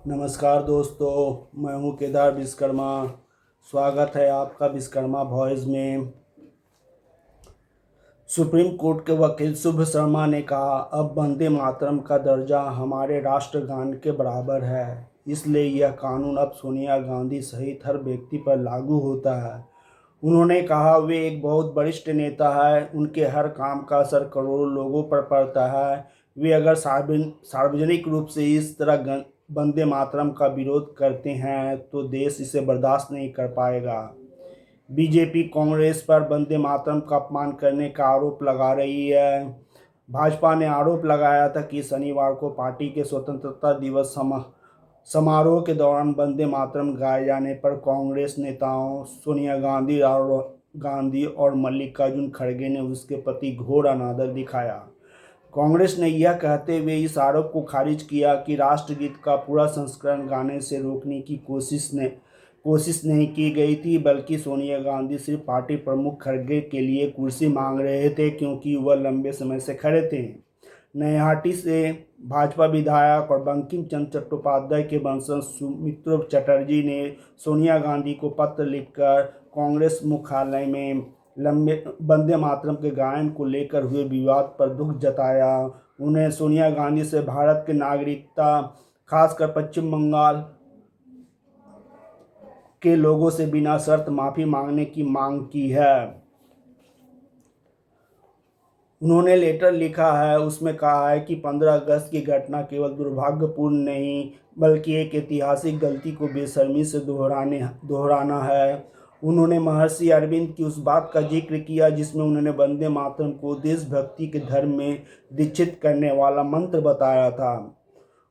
नमस्कार दोस्तों, मैं हूं केदार विश्वकर्मा। स्वागत है आपका विश्वकर्मा वॉइस में। सुप्रीम कोर्ट के वकील शुभ शर्मा ने कहा, अब वंदे मातरम का दर्जा हमारे राष्ट्रगान के बराबर है, इसलिए यह कानून अब सोनिया गांधी सहित हर व्यक्ति पर लागू होता है। उन्होंने कहा, वे एक बहुत वरिष्ठ नेता है, उनके हर काम का असर करोड़ों लोगों पर पड़ता है। वे अगर सार्वजनिक रूप से इस तरह वंदे मातरम का विरोध करते हैं तो देश इसे बर्दाश्त नहीं कर पाएगा। बीजेपी कांग्रेस पर वंदे मातरम का अपमान करने का आरोप लगा रही है। भाजपा ने आरोप लगाया था कि शनिवार को पार्टी के स्वतंत्रता दिवस समारोह के दौरान वंदे मातरम गाए जाने पर कांग्रेस नेताओं सोनिया गांधी, राहुल गांधी और मल्लिकार्जुन खड़गे ने उसके प्रति घोर अनादर दिखाया। कांग्रेस ने यह कहते हुए इस आरोप को खारिज किया कि राष्ट्रगीत का पूरा संस्करण गाने से रोकने की कोशिश नहीं की गई थी, बल्कि सोनिया गांधी सिर्फ पार्टी प्रमुख खड़गे के लिए कुर्सी मांग रहे थे, क्योंकि वह लंबे समय से खड़े थे। नैहाटी से भाजपा विधायक और बंकिम चंद्र चट्टोपाध्याय के वंशज सुमित्रा चटर्जी ने सोनिया गांधी को पत्र लिखकर कांग्रेस मुख्यालय में वंदे मातरम के गायन को लेकर हुए विवाद पर दुख जताया। उन्हें सोनिया गांधी से भारत की नागरिकता, खासकर पश्चिम बंगाल के लोगों से बिना शर्त माफ़ी मांगने की मांग की है। उन्होंने लेटर लिखा है, उसमें कहा है कि 15 अगस्त की घटना केवल दुर्भाग्यपूर्ण नहीं, बल्कि एक ऐतिहासिक गलती को बेशर्मी से दोहराना है। उन्होंने महर्षि अरविंद की उस बात का जिक्र किया जिसमें उन्होंने वंदे मातरम को देशभक्ति के धर्म में दीक्षित करने वाला मंत्र बताया था।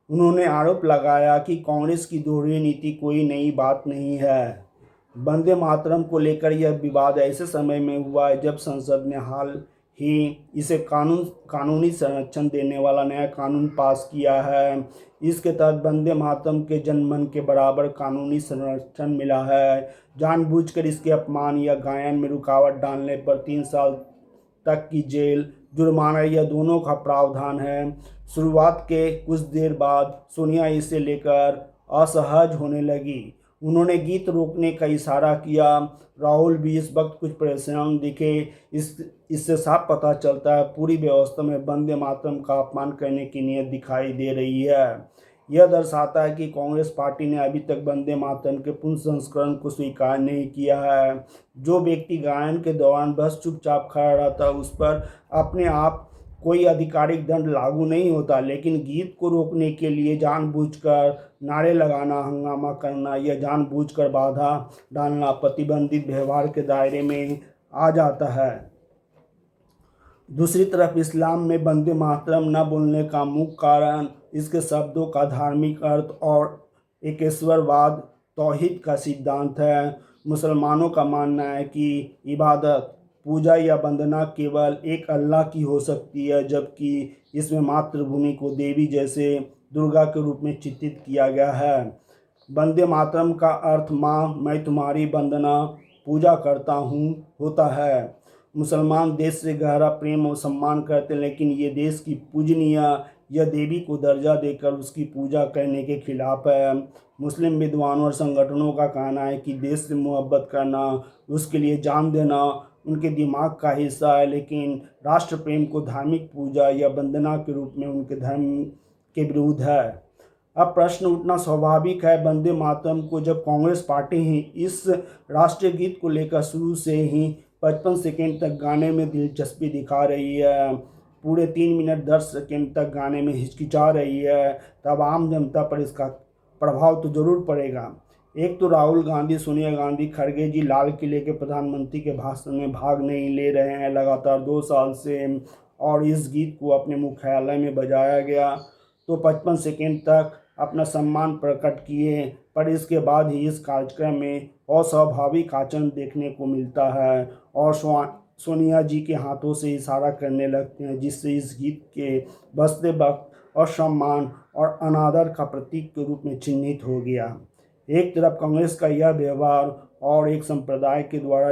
उन्होंने आरोप लगाया कि कांग्रेस की दोहरी नीति कोई नई बात नहीं है। वंदे मातरम को लेकर यह विवाद ऐसे समय में हुआ है जब संसद ने हाल ही इसे कानूनी संरक्षण देने वाला नया कानून पास किया है। इसके तहत वंदे मातरम के जनमन के बराबर कानूनी संरक्षण मिला है। जानबूझकर इसके अपमान या गायन में रुकावट डालने पर 3 साल तक की जेल, जुर्माना या दोनों का प्रावधान है। शुरुआत के कुछ देर बाद सोनिया इसे लेकर असहज होने लगी। उन्होंने गीत रोकने का इशारा किया। राहुल भी इस वक्त कुछ परेशान दिखे। इससे साफ पता चलता है पूरी व्यवस्था में वंदे मातरम का अपमान करने की नीयत दिखाई दे रही है। यह दर्शाता है कि कांग्रेस पार्टी ने अभी तक वंदे मातरम के पुनः संस्करण को स्वीकार नहीं किया है। जो व्यक्ति गायन के दौरान बस चुपचाप खड़ा रहता उस पर अपने आप कोई आधिकारिक दंड लागू नहीं होता, लेकिन गीत को रोकने के लिए जानबूझकर नारे लगाना, हंगामा करना या जानबूझकर बाधा डालना प्रतिबंधित व्यवहार के दायरे में आ जाता है। दूसरी तरफ इस्लाम में वंदे मातरम न बोलने का मुख्य कारण इसके शब्दों का धार्मिक अर्थ और एकेश्वरवाद तौहीद का सिद्धांत है। मुसलमानों का मानना है कि इबादत, पूजा या वंदना केवल एक अल्लाह की हो सकती है, जबकि इसमें मातृभूमि को देवी जैसे दुर्गा के रूप में चित्रित किया गया है। वंदे मातरम का अर्थ माँ मैं तुम्हारी वंदना पूजा करता हूँ होता है। मुसलमान देश से गहरा प्रेम और सम्मान करते हैं, लेकिन ये देश की पूजनीय या देवी को दर्जा देकर उसकी पूजा करने के खिलाफ है। मुस्लिम विद्वानों और संगठनों का कहना है कि देश से मोहब्बत करना, उसके लिए जान देना उनके दिमाग का हिस्सा है, लेकिन राष्ट्र प्रेम को धार्मिक पूजा या वंदना के रूप में उनके धर्म के विरुद्ध है। अब प्रश्न उठना स्वाभाविक है, वंदे मातरम को जब कांग्रेस पार्टी ही इस राष्ट्रीय गीत को लेकर शुरू से ही 55 सेकेंड तक गाने में दिलचस्पी दिखा रही है, पूरे 3 मिनट 10 सेकेंड तक गाने में हिचकिचा रही है, तब आम जनता पर इसका प्रभाव तो जरूर पड़ेगा। एक तो राहुल गांधी, सोनिया गांधी, खड़गे जी लाल किले के प्रधानमंत्री के भाषण में भाग नहीं ले रहे हैं लगातार 2 साल से, और इस गीत को अपने मुख्यालय में बजाया गया तो 55 सेकेंड तक अपना सम्मान प्रकट किए, पर इसके बाद ही इस कार्यक्रम में अस्वाभाविक आचरण देखने को मिलता है और सोनिया जी के हाथों से इशारा करने लगते हैं, जिससे इस गीत के बजते वक्त असम्मान और अनादर का प्रतीक के रूप में चिन्हित हो गया। एक तरफ कांग्रेस का यह व्यवहार और एक संप्रदाय के द्वारा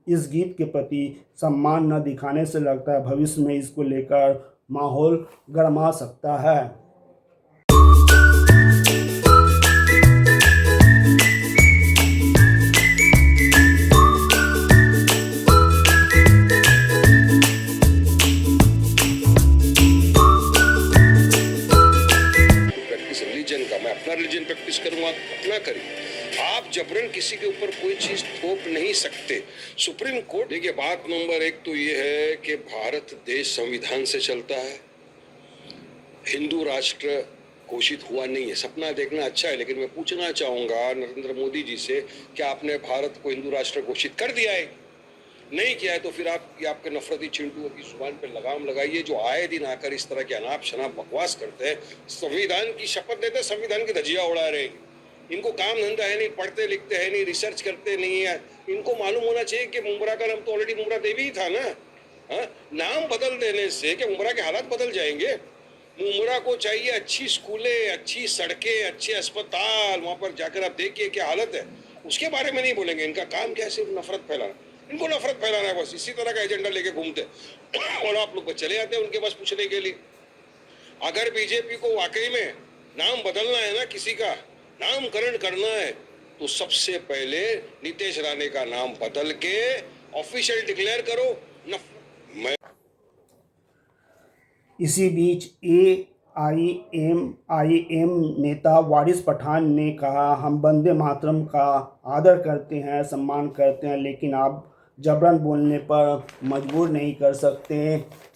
इस गीत के प्रति सम्मान न दिखाने से लगता है भविष्य में इसको लेकर माहौल गरमा सकता है। किसी के ऊपर कोई चीज थोप नहीं सकते। सुप्रीम कोर्ट, देखिए बात नंबर एक तो ये है कि भारत देश संविधान से चलता है, हिंदू राष्ट्र घोषित हुआ नहीं है। सपना देखना अच्छा है, लेकिन मैं पूछना चाहूंगा नरेंद्र मोदी जी से कि आपने भारत को हिंदू राष्ट्र घोषित कर दिया है? नहीं किया है तो फिर आप ये आपके नफरती चिंटुओं की जुबान पे लगाम लगाइए, जो आए दिन आकर इस तरह के अनाप शनाप बकवास करते हैं, संविधान की शपथ लेते हैं, संविधान की धज्जियां उड़ा रहे हैं। इनको काम धंधा है नहीं, पढ़ते लिखते हैं नहीं, रिसर्च करते नहीं है। इनको मालूम होना चाहिए कि मुमरा का नाम तो ऑलरेडी मुमरा देवी ही था ना। हा? नाम बदल देने से क्या मुमरा के हालात बदल जाएंगे? मुमरा को चाहिए अच्छी स्कूलें, अच्छी सड़कें, अच्छे अस्पताल, वहां पर जाकर आप देखिए क्या हालत है। उसके बारे में नहीं बोलेंगे। इनका काम क्या है? सिर्फ नफरत फैलाना। इनको नफरत फैलाना है, बस इसी तरह का एजेंडा लेके घूमते और आप लोग चले आते हैं उनके पास पूछने के लिए। अगर बीजेपी को वाकई में नाम बदलना है ना, किसी का नामकरण करना है, तो सबसे पहले नीतीश राणे का नाम बदल के ऑफिशियल डिक्लेयर करो। मैं इसी बीच AIMIM नेता वारिस पठान ने कहा, हम वंदे मातरम का आदर करते हैं, सम्मान करते हैं, लेकिन आप जबरन बोलने पर मजबूर नहीं कर सकते।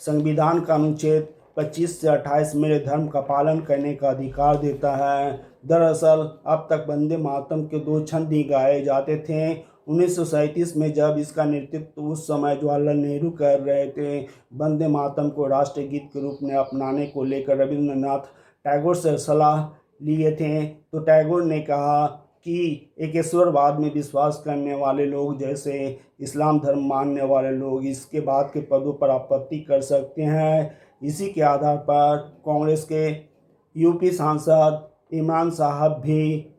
संविधान का अनुच्छेद 25 से 28 मेरे धर्म का पालन करने का अधिकार देता है। दरअसल अब तक वंदे मातरम के 2 छंद ही गाए जाते थे। 1937 में जब इसका नेतृत्व उस समय जवाहरलाल नेहरू कर रहे थे। वंदे मातरम को राष्ट्रीय गीत के रूप में अपनाने को लेकर रविंद्रनाथ टैगोर से सलाह लिए थे, तो टैगोर ने कहा कि एकेश्वरवाद में विश्वास करने वाले लोग, जैसे इस्लाम धर्म मानने वाले लोग, इसके बाद के पदों पर आपत्ति कर सकते हैं। इसी के आधार पर कांग्रेस के यूपी सांसद इमरान साहब भी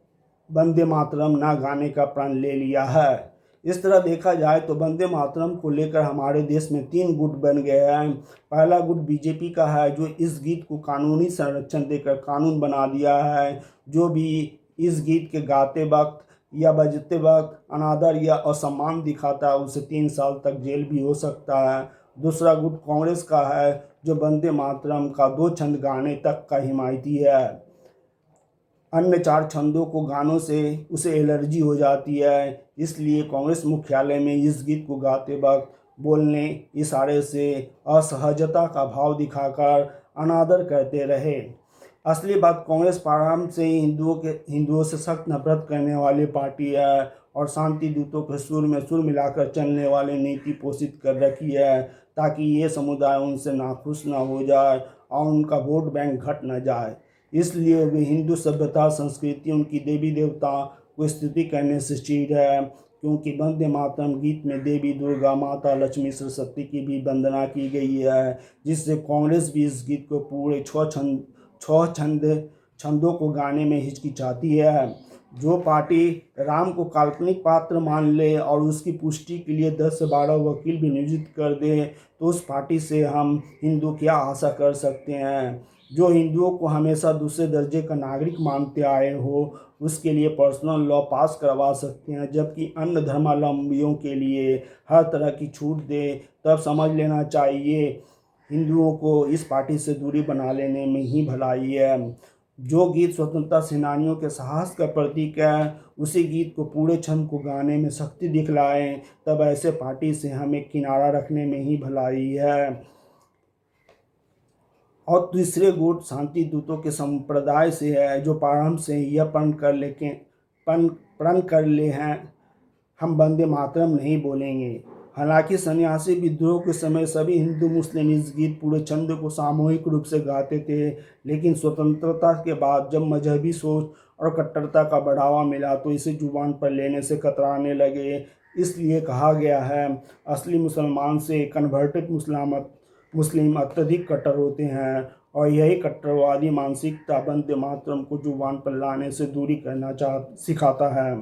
वंदे मातरम ना गाने का प्रण ले लिया है। इस तरह देखा जाए तो वंदे मातरम को लेकर हमारे देश में 3 गुट बन गए हैं। पहला गुट बीजेपी का है, जो इस गीत को कानूनी संरक्षण देकर कानून बना दिया है। जो भी इस गीत के गाते वक्त या बजते वक्त अनादर या असम्मान दिखाता है, उसे 3 साल तक जेल भी हो सकता है। दूसरा गुट कांग्रेस का है, जो वंदे मातरम का 2 छंद गाने तक का हिमायती है। अन्य 4 छंदों को गानों से उसे एलर्जी हो जाती है, इसलिए कांग्रेस मुख्यालय में इस गीत को गाते वक्त बोलने, इशारे से असहजता का भाव दिखाकर अनादर करते रहे। असली बात, कांग्रेस प्रारंभ से ही हिंदुओं से सख्त नफरत करने वाली पार्टी है और शांति दूतों के सुर में सुर मिलाकर चलने वाली नीति पोषित कर रखी है, ताकि ये समुदाय उनसे नाखुश न हो जाए और उनका वोट बैंक घट न जाए। इसलिए वे हिंदू सभ्यता, संस्कृति, उनकी देवी देवता को स्तुति करने से चीर है, क्योंकि वंदे मातरम गीत में देवी दुर्गा, माता लक्ष्मी, सरस्वती की भी वंदना की गई है, जिससे कांग्रेस भी इस गीत को पूरे 6 छंदों को गाने में हिचकिचाती है। जो पार्टी राम को काल्पनिक पात्र मान ले और उसकी पुष्टि के लिए 10 से 12 वकील भी नियोजित कर दे, तो उस पार्टी से हम हिंदू क्या आशा कर सकते हैं? जो हिंदुओं को हमेशा दूसरे दर्जे का नागरिक मानते आए हो, उसके लिए पर्सनल लॉ पास करवा सकते हैं, जबकि अन्य धर्मावलंबियों के लिए हर तरह की छूट दे, तब समझ लेना चाहिए हिंदुओं को इस पार्टी से दूरी बना लेने में ही भलाई है। जो गीत स्वतंत्रता सेनानियों के साहस का प्रतीक है, उसी गीत को पूरे छंद को गाने में शक्ति दिखलाएं, तब ऐसे पार्टी से हमें किनारा रखने में ही भलाई है। और तीसरे गुट शांति दूतों के संप्रदाय से है, जो प्रारंभ से यह प्रण कर ले हैं, हम वंदे मातरम नहीं बोलेंगे। हालांकि सन्यासी विद्रोह के समय सभी हिंदू मुस्लिम इस गीत पूरे छंद को सामूहिक रूप से गाते थे, लेकिन स्वतंत्रता के बाद जब मजहबी सोच और कट्टरता का बढ़ावा मिला, तो इसे जुबान पर लेने से कतराने लगे। इसलिए कहा गया है, असली मुसलमान से कन्वर्टेड मुस्लिम अत्यधिक कट्टर होते हैं, और यही कट्टरवादी मानसिकता वंदे मातरम को जुबान पर लाने से दूरी करना सिखाता है।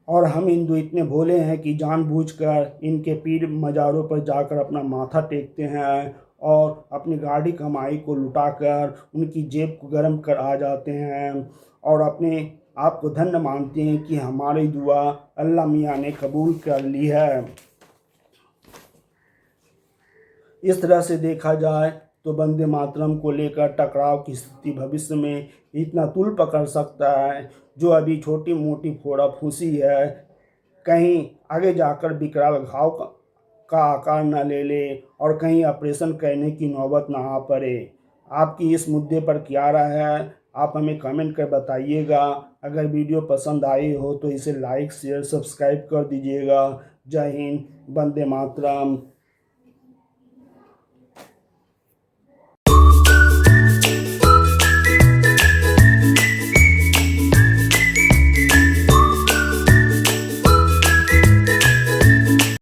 और हम हिंदू इतने भोले हैं कि जानबूझकर इनके पीर मज़ारों पर जाकर अपना माथा टेकते हैं और अपनी गाढ़ी कमाई को लुटाकर उनकी जेब को गर्म कर आ जाते हैं और अपने आप को धन्य मानते हैं कि हमारी दुआ अल्लाह मियाँ ने कबूल कर ली है। इस तरह से देखा जाए तो वंदे मातरम को लेकर टकराव की स्थिति भविष्य में इतना तूल पकड़ सकता है, जो अभी छोटी मोटी फोड़ा फूसी है, कहीं आगे जाकर विकराल घाव का आकार न ले ले और कहीं ऑपरेशन करने की नौबत ना आ पड़े। आपकी इस मुद्दे पर क्या राय है, आप हमें कमेंट कर बताइएगा। अगर वीडियो पसंद आई हो तो इसे लाइक शेयर सब्सक्राइब कर दीजिएगा। जय हिंद, वंदे मातरम।